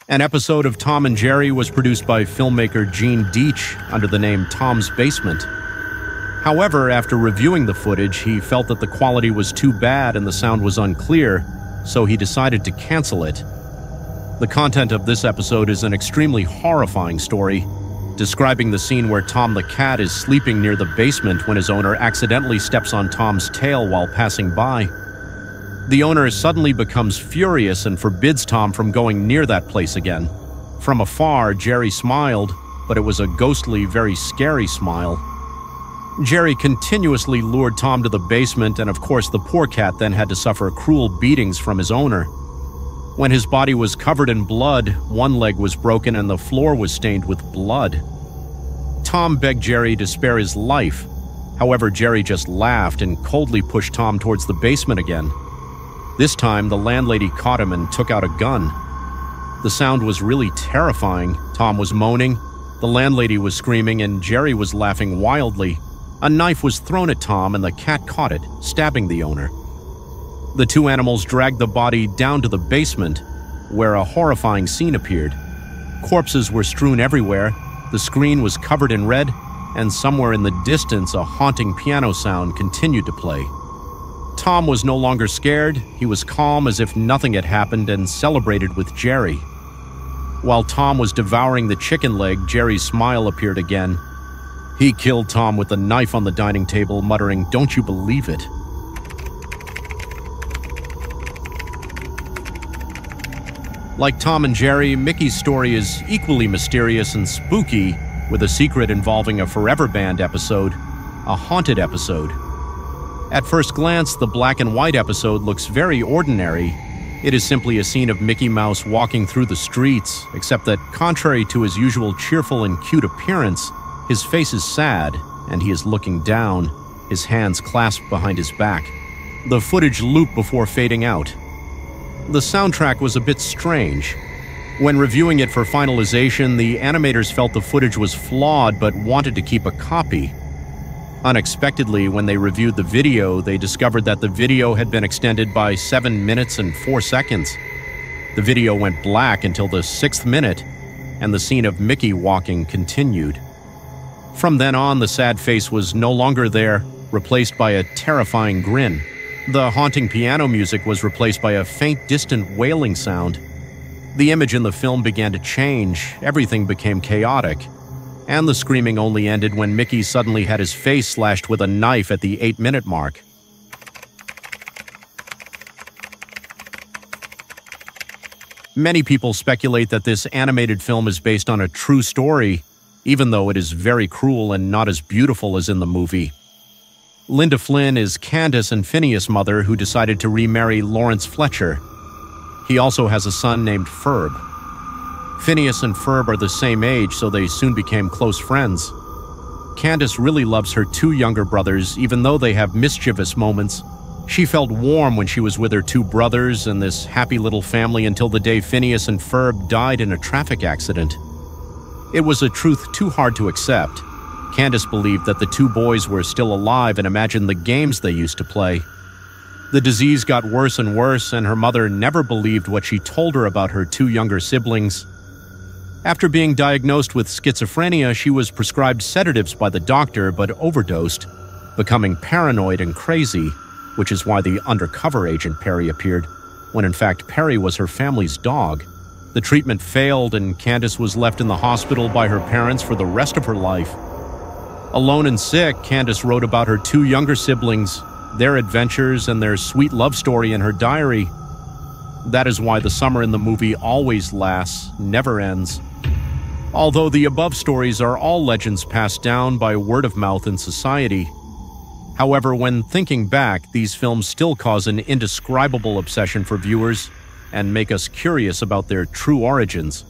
An episode of Tom and Jerry was produced by filmmaker Gene Deitch under the name Tom's Basement. However, after reviewing the footage, he felt that the quality was too bad and the sound was unclear, so he decided to cancel it. The content of this episode is an extremely horrifying story, describing the scene where Tom the cat is sleeping near the basement when his owner accidentally steps on Tom's tail while passing by. The owner suddenly becomes furious and forbids Tom from going near that place again. From afar, Jerry smiled, but it was a ghostly, very scary smile. Jerry continuously lured Tom to the basement, and of course the poor cat then had to suffer cruel beatings from his owner. When his body was covered in blood, one leg was broken and the floor was stained with blood. Tom begged Jerry to spare his life. However, Jerry just laughed and coldly pushed Tom towards the basement again. This time, the landlady caught him and took out a gun. The sound was really terrifying. Tom was moaning, the landlady was screaming, and Jerry was laughing wildly. A knife was thrown at Tom and the cat caught it, stabbing the owner. The two animals dragged the body down to the basement, where a horrifying scene appeared. Corpses were strewn everywhere, the screen was covered in red, and somewhere in the distance a haunting piano sound continued to play. Tom was no longer scared, he was calm as if nothing had happened and celebrated with Jerry. While Tom was devouring the chicken leg, Jerry's smile appeared again. He killed Tom with a knife on the dining table, muttering, "Don't you believe it?" Like Tom and Jerry, Mickey's story is equally mysterious and spooky, with a secret involving a Forever Band episode, a haunted episode. At first glance, the black and white episode looks very ordinary. It is simply a scene of Mickey Mouse walking through the streets, except that contrary to his usual cheerful and cute appearance, his face is sad, and he is looking down, his hands clasped behind his back. The footage looped before fading out. The soundtrack was a bit strange. When reviewing it for finalization, the animators felt the footage was flawed but wanted to keep a copy. Unexpectedly, when they reviewed the video, they discovered that the video had been extended by 7 minutes and 4 seconds. The video went black until the 6th minute, and the scene of Mickey walking continued. From then on, the sad face was no longer there, replaced by a terrifying grin. The haunting piano music was replaced by a faint, distant wailing sound. The image in the film began to change, everything became chaotic. And the screaming only ended when Mickey suddenly had his face slashed with a knife at the 8-minute mark. Many people speculate that this animated film is based on a true story, even though it is very cruel and not as beautiful as in the movie. Linda Flynn is Candace and Phineas' mother who decided to remarry Lawrence Fletcher. He also has a son named Ferb. Phineas and Ferb are the same age, so they soon became close friends. Candace really loves her 2 younger brothers, even though they have mischievous moments. She felt warm when she was with her 2 brothers and this happy little family until the day Phineas and Ferb died in a traffic accident. It was a truth too hard to accept. Candace believed that the 2 boys were still alive and imagined the games they used to play. The disease got worse and worse, and her mother never believed what she told her about her 2 younger siblings. After being diagnosed with schizophrenia, she was prescribed sedatives by the doctor but overdosed, becoming paranoid and crazy, which is why the undercover agent Perry appeared, when in fact Perry was her family's dog. The treatment failed and Candace was left in the hospital by her parents for the rest of her life. Alone and sick, Candace wrote about her 2 younger siblings, their adventures, and their sweet love story in her diary. That is why the summer in the movie always lasts, never ends. Although the above stories are all legends passed down by word of mouth in society. However, when thinking back, these films still cause an indescribable obsession for viewers and make us curious about their true origins.